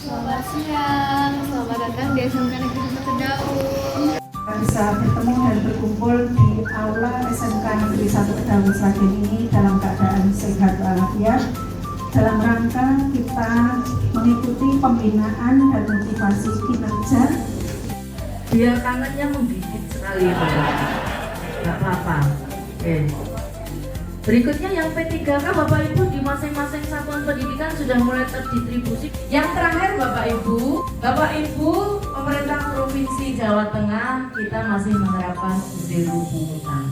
Selamat siang, selamat datang di SMK Negeri 1 Kedaung. Kita bisa bertemu dan berkumpul di aula SMK Negeri 1 Kedaung Sragen ini dalam keadaan sehat walafiat dalam rangka kita mengikuti pembinaan dan motivasi kinerja. Dia kangennya menggigit sekali ya Pak. Nggak apa-apa. Oke. Berikutnya yang P3K Bapak Ibu di masing-masing satuan pendidikan sudah mulai terdistribusi. Yang terakhir Bapak Ibu pemerintah Provinsi Jawa Tengah kita masih menerapkan zero pungutan.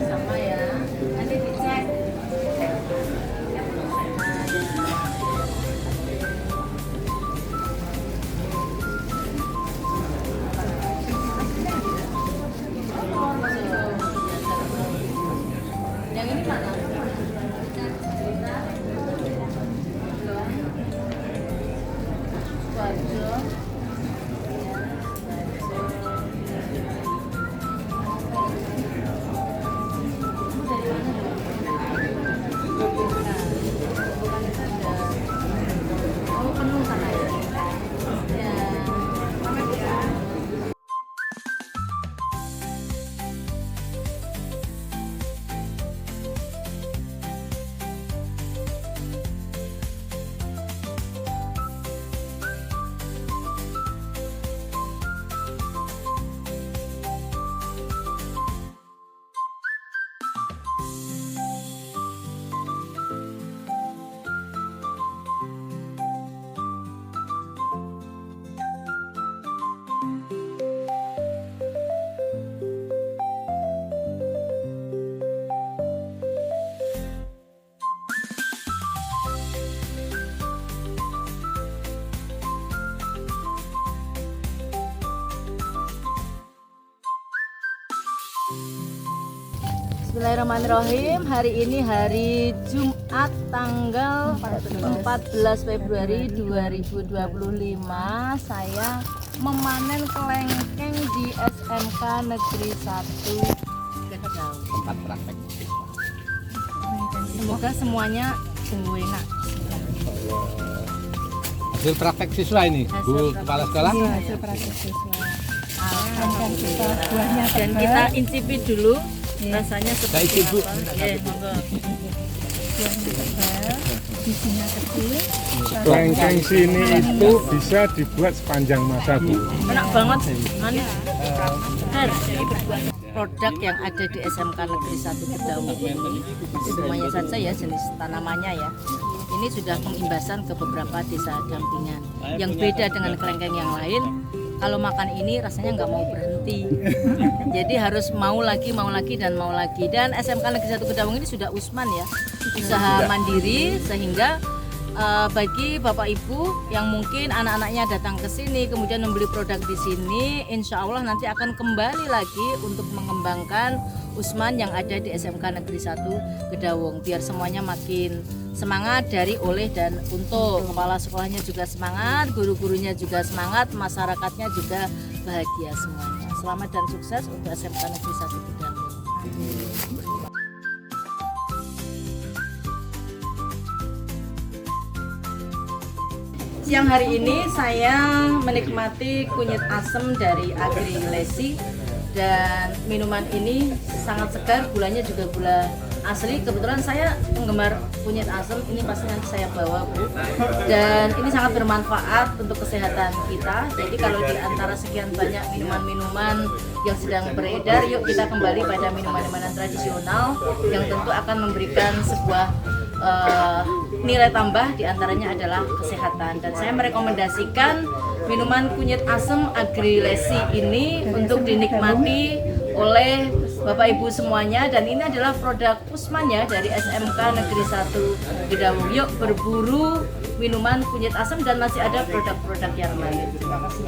Sama ya, nanti dicek. Yang ini mana? Oh, penuh sana ya? Ya. Bismillahirrahmanirrahim. Hari ini hari Jumat tanggal 14 Februari 2025. Saya memanen kelengkeng di SMK Negeri 1 Kedaung. Tempat praktek siswa. Semoga semuanya sungguh enak. Hasil praktek siswa ini, Bu Kepala Sekolah. Hasil praktek siswa. Dan kita incipi dulu rasanya seperti Ibu. apa. Monggo. Isinya kecil. Kelengkeng sini itu bisa dibuat sepanjang masa, Bu. Enak banget, manis. Produk yang ada di SMK Negeri 1 Kedaung ini semuanya saja ya jenis tanamannya ya. Ini sudah pengimbasan ke beberapa desa dampingan. Yang beda dengan kelengkeng yang lain, kalau makan ini rasanya nggak mau berhenti. Jadi harus mau lagi dan mau lagi. Dan SMK Negeri 1 Kedaung ini sudah Usman ya, usaha mandiri, sehingga bagi Bapak Ibu yang mungkin anak-anaknya datang ke sini kemudian membeli produk di sini, insya Allah nanti akan kembali lagi untuk mengembangkan Usman yang ada di SMK Negeri 1 Kedaung, biar semuanya makin semangat dari oleh dan untuk. Kepala sekolahnya juga semangat, guru-gurunya juga semangat, masyarakatnya juga bahagia semuanya. Selamat dan sukses untuk SMK Negeri 1 Kedaung. Siang hari ini saya menikmati kunyit asem dari Agri Lesi, dan minuman ini sangat segar, gulanya juga gula asli. Kebetulan saya penggemar kunyit asem, ini pasti nanti saya bawa Bu. Dan ini sangat bermanfaat untuk kesehatan kita. Jadi kalau di antara sekian banyak minuman-minuman yang sedang beredar, yuk kita kembali pada minuman-minuman tradisional yang tentu akan memberikan sebuah nilai tambah, diantaranya adalah kesehatan. Dan saya merekomendasikan minuman kunyit asem Agri Lesi ini untuk dinikmati oleh Bapak Ibu semuanya, dan ini adalah produk Usman ya dari SMK Negeri 1 Kedaung. Yuk berburu minuman kunyit asem dan masih ada produk-produk yang lain. Terima kasih.